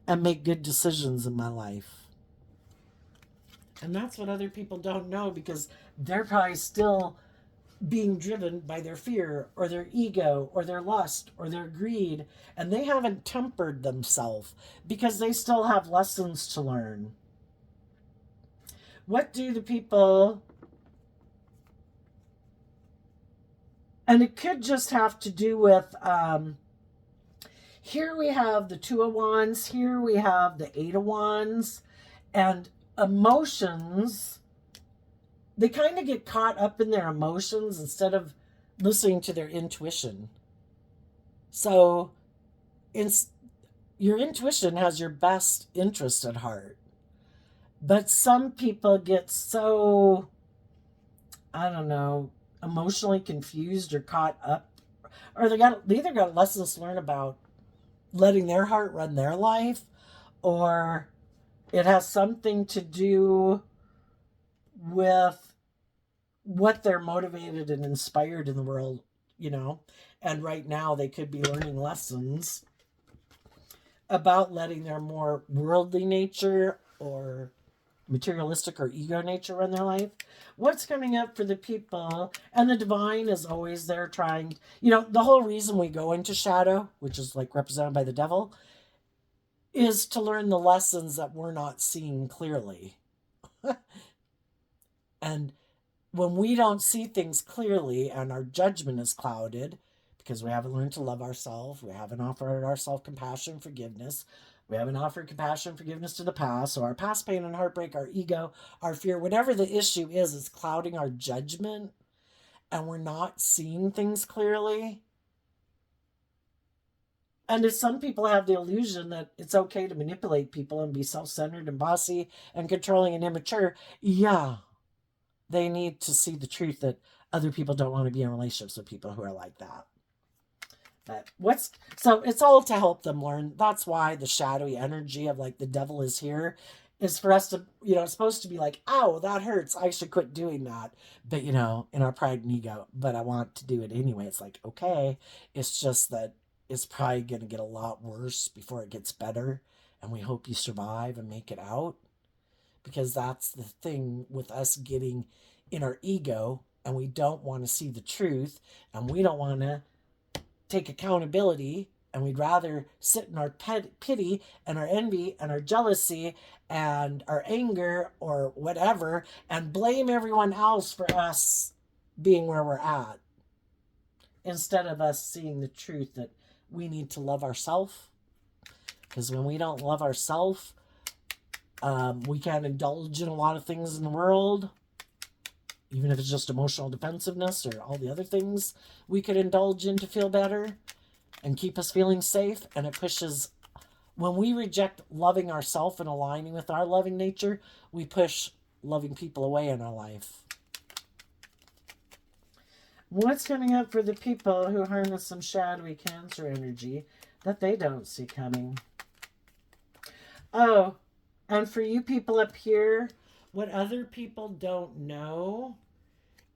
and make good decisions in my life. And that's what other people don't know, because they're probably still being driven by their fear or their ego or their lust or their greed, and they haven't tempered themselves because they still have lessons to learn. What do the people, and it could just have to do with here we have the Two of Wands, here we have the Eight of Wands, and emotions, they kind of get caught up in their emotions instead of listening to their intuition. So your intuition has your best interest at heart. But some people get so, I don't know, emotionally confused or caught up, or they either got lessons to learn about letting their heart run their life, or it has something to do with what they're motivated and inspired in the world, and right now they could be learning lessons about letting their more worldly nature or materialistic or ego nature run their life. What's coming up for the people, and the divine is always there trying, the whole reason we go into shadow, which is like represented by the devil, is to learn the lessons that we're not seeing clearly. And when we don't see things clearly and our judgment is clouded because we haven't learned to love ourselves, we haven't offered ourselves compassion, forgiveness, we haven't offered compassion, forgiveness to the past, so our past pain and heartbreak, our ego, our fear, whatever the issue is clouding our judgment, and we're not seeing things clearly. And if some people have the illusion that it's okay to manipulate people and be self-centered and bossy and controlling and immature, yeah, they need to see the truth that other people don't want to be in relationships with people who are like that. But so it's all to help them learn. That's why the shadowy energy of like the devil is here, is for us to, it's supposed to be like, ow, that hurts, I should quit doing that. But in our pride and ego, but I want to do it anyway. It's like, okay, it's just that it's probably going to get a lot worse before it gets better. And we hope you survive and make it out. Because that's the thing with us getting in our ego, and we don't want to see the truth, and we don't want to take accountability, and we'd rather sit in our pity and our envy and our jealousy and our anger or whatever and blame everyone else for us being where we're at, instead of us seeing the truth that we need to love ourselves. Because when we don't love ourselves, we can't indulge in a lot of things in the world, even if it's just emotional defensiveness or all the other things we could indulge in to feel better. and keep us feeling safe. And it pushes, when we reject loving ourselves and aligning with our loving nature, we push loving people away in our life. What's coming up for the people who harness some shadowy Cancer energy that they don't see coming? Oh, and for you people up here, what other people don't know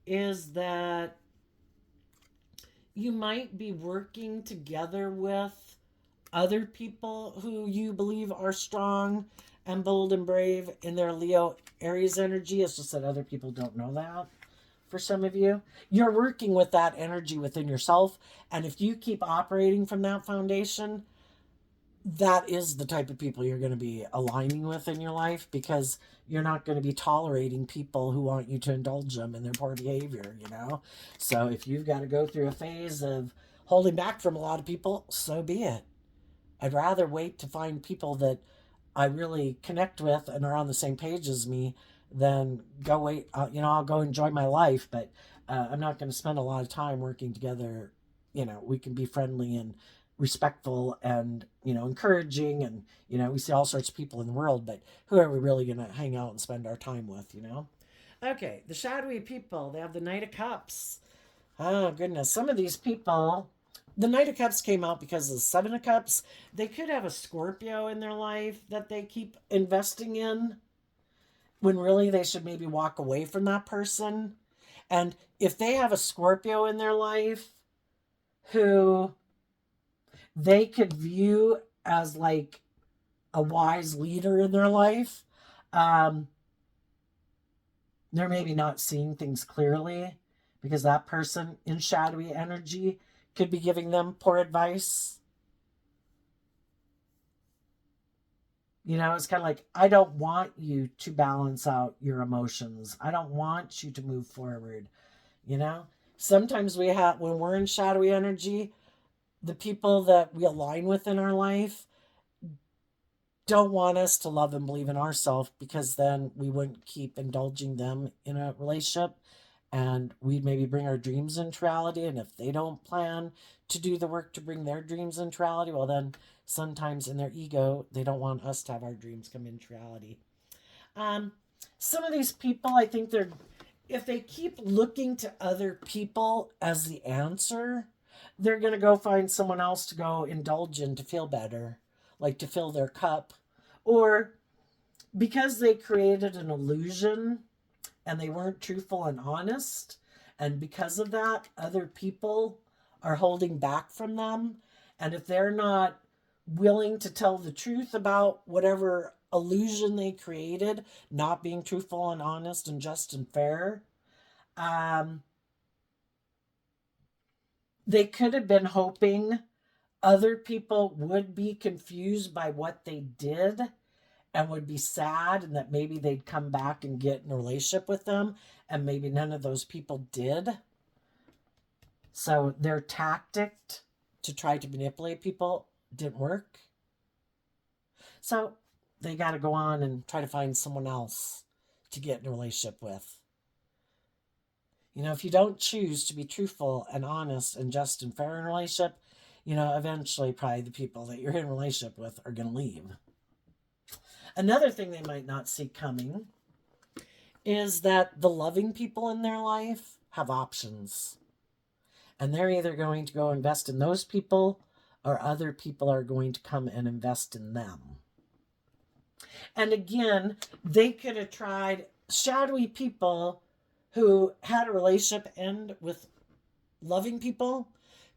is that you might be working together with other people who you believe are strong and bold and brave in their Leo Aries energy. It's just that other people don't know that. For some of you, you're working with that energy within yourself. And if you keep operating from that foundation, that is the type of people you're going to be aligning with in your life, because you're not going to be tolerating people who want you to indulge them in their poor behavior, you know? So if you've got to go through a phase of holding back from a lot of people, so be it. I'd rather wait to find people that I really connect with and are on the same page as me than go wait. I'll go enjoy my life, but I'm not going to spend a lot of time working together. We can be friendly and respectful and, encouraging. And, we see all sorts of people in the world, but who are we really going to hang out and spend our time with? Okay, the shadowy people, they have the Knight of Cups. Oh, goodness. Some of these people, the Knight of Cups came out because of the Seven of Cups. They could have a Scorpio in their life that they keep investing in when really they should maybe walk away from that person. And if they have a Scorpio in their life who they could view as like a wise leader in their life, um, they're maybe not seeing things clearly because that person in shadowy energy could be giving them poor advice. It's kind of like, I don't want you to balance out your emotions. I don't want you to move forward. You know, sometimes when we're in shadowy energy, the people that we align with in our life don't want us to love and believe in ourselves, because then we wouldn't keep indulging them in a relationship, and we'd maybe bring our dreams into reality. And if they don't plan to do the work to bring their dreams into reality, well, then sometimes in their ego, they don't want us to have our dreams come into reality. Um, some of these people, I think if they keep looking to other people as the answer, they're going to go find someone else to go indulge in to feel better, like to fill their cup. Or because they created an illusion and they weren't truthful and honest, and because of that, other people are holding back from them. And if they're not willing to tell the truth about whatever illusion they created, not being truthful and honest and just and fair, um, they could have been hoping other people would be confused by what they did and would be sad, and that maybe they'd come back and get in a relationship with them, and maybe none of those people did. So their tactic to try to manipulate people didn't work. So they got to go on and try to find someone else to get in a relationship with. If you don't choose to be truthful and honest and just and fair in a relationship, eventually probably the people that you're in a relationship with are going to leave. Another thing they might not see coming is that the loving people in their life have options. And they're either going to go invest in those people, or other people are going to come and invest in them. And again, they could have tried, shadowy people who had a relationship end with loving people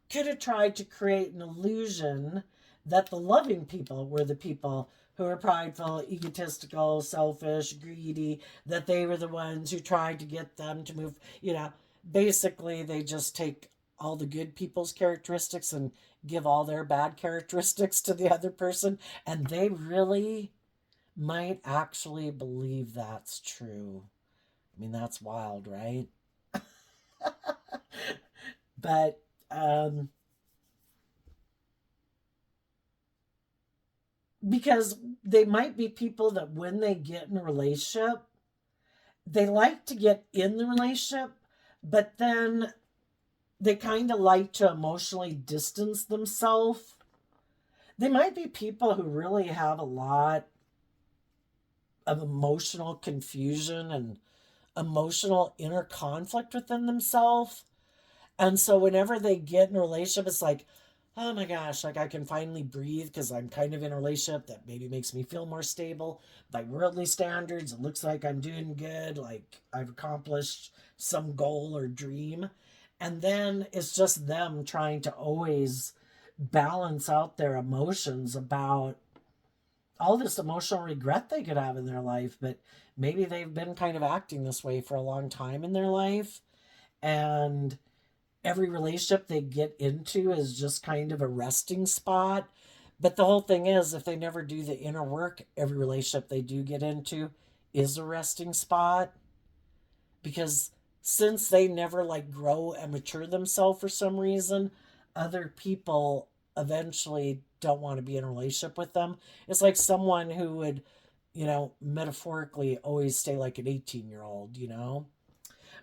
could have tried to create an illusion that the loving people were the people who are prideful, egotistical, selfish, greedy, that they were the ones who tried to get them to move. Basically, they just take all the good people's characteristics and give all their bad characteristics to the other person. And they really might actually believe that's true. I mean, that's wild, right? But, because they might be people that when they get in a relationship, they like to get in the relationship, but then they kind of like to emotionally distance themselves. They might be people who really have a lot of emotional confusion and emotional inner conflict within themselves. And so whenever they get in a relationship, it's like, oh my gosh, like I can finally breathe because I'm kind of in a relationship that maybe makes me feel more stable. By worldly standards, it looks like I'm doing good, like I've accomplished some goal or dream. And then it's just them trying to always balance out their emotions about all this emotional regret they could have in their life, but maybe they've been kind of acting this way for a long time in their life. And every relationship they get into is just kind of a resting spot. But the whole thing is, if they never do the inner work, every relationship they do get into is a resting spot. Because since they never like grow and mature themselves for some reason, other people eventually don't want to be in a relationship with them. It's like someone who would, metaphorically always stay like an 18-year-old,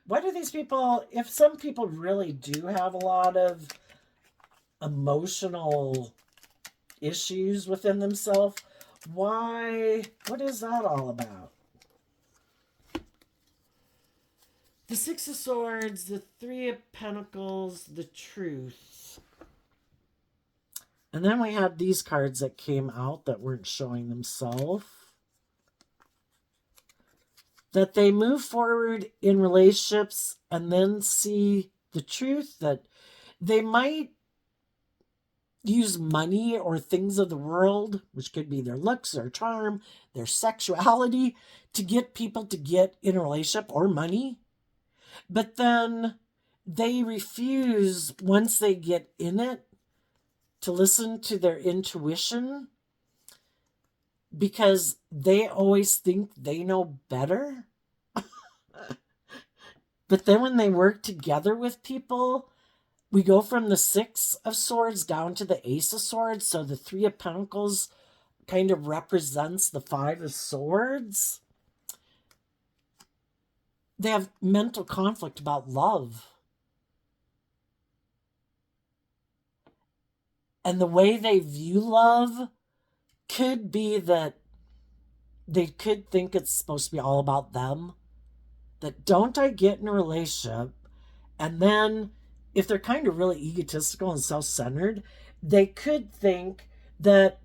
Why do these people, if some people really do have a lot of emotional issues within themselves, what is that all about? The Six of Swords, the Three of Pentacles, the Truth. And then we had these cards that came out that weren't showing themselves. That they move forward in relationships and then see the truth that they might use money or things of the world, which could be their looks, their charm, their sexuality, to get people to get in a relationship, or money. But then they refuse, once they get in it, to listen to their intuition because they always think they know better. But then when they work together with people, we go from the Six of Swords down to the Ace of Swords. So the Three of Pentacles kind of represents the Five of Swords. They have mental conflict about love. And the way they view love could be that they could think it's supposed to be all about them. That don't I get in a relationship, and then if they're kind of really egotistical and self-centered, they could think that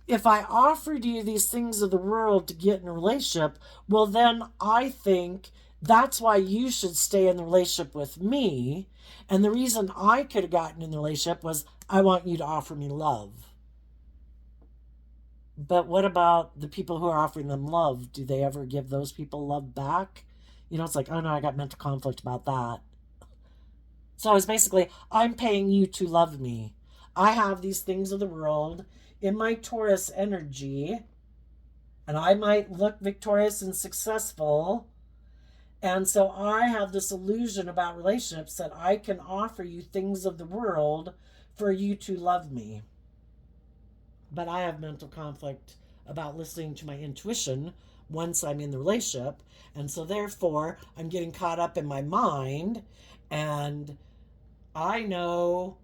if I offered you these things of the world to get in a relationship, well, then I think that's why you should stay in the relationship with me. And the reason I could have gotten in the relationship was I want you to offer me love. But what about the people who are offering them love? Do they ever give those people love back? It's like, oh no, I got mental conflict about that. So it's basically, I'm paying you to love me. I have these things of the world in my Taurus energy, and I might look victorious and successful. And so I have this illusion about relationships that I can offer you things of the world for you to love me. But I have mental conflict about listening to my intuition once I'm in the relationship. And so therefore, I'm getting caught up in my mind, and I know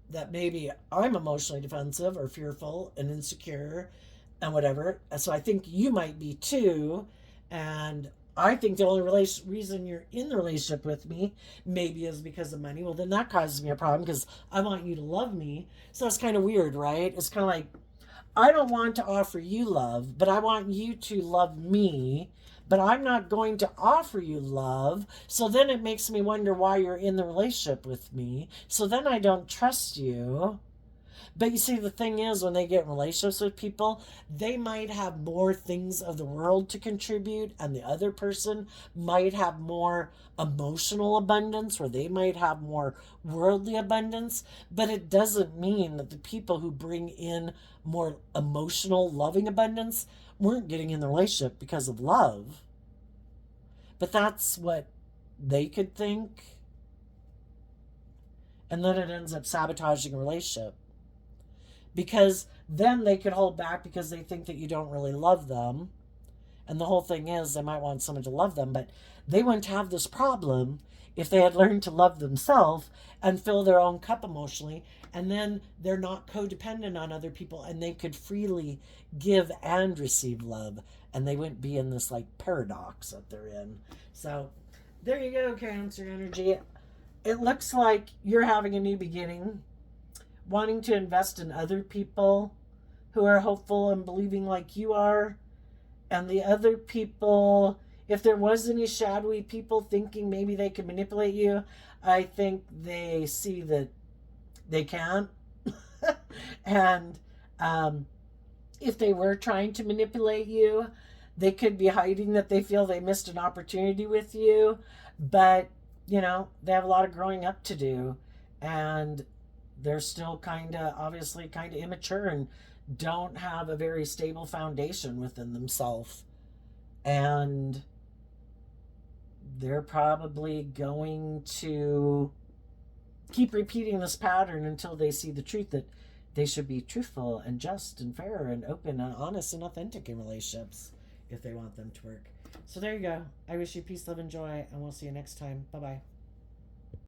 that maybe I'm emotionally defensive or fearful and insecure and whatever. So I think you might be too. And I think the only reason you're in the relationship with me maybe is because of money. Well, then that causes me a problem because I want you to love me. So it's kind of weird, right? It's kind of like, I don't want to offer you love, but I want you to love me. But I'm not going to offer you love. So then it makes me wonder why you're in the relationship with me. So then I don't trust you. But you see, the thing is, when they get in relationships with people, they might have more things of the world to contribute, and the other person might have more emotional abundance, or they might have more worldly abundance. But it doesn't mean that the people who bring in more emotional, loving abundance weren't getting in the relationship because of love. But that's what they could think. And then it ends up sabotaging a relationship. Because then they could hold back because they think that you don't really love them. And the whole thing is, they might want someone to love them, but they wouldn't have this problem if they had learned to love themselves and fill their own cup emotionally, and then they're not codependent on other people and they could freely give and receive love, and they wouldn't be in this like paradox that they're in. So there you go, Cancer energy. It looks like you're having a new beginning, wanting to invest in other people who are hopeful and believing like you are. And the other people, if there was any shadowy people thinking maybe they could manipulate you, I think they see that they can't. And if they were trying to manipulate you, they could be hiding that they feel they missed an opportunity with you. But, they have a lot of growing up to do. And they're still obviously kind of immature and don't have a very stable foundation within themselves. And they're probably going to keep repeating this pattern until they see the truth that they should be truthful and just and fair and open and honest and authentic in relationships if they want them to work. So there you go. I wish you peace, love, and joy, and we'll see you next time. Bye bye.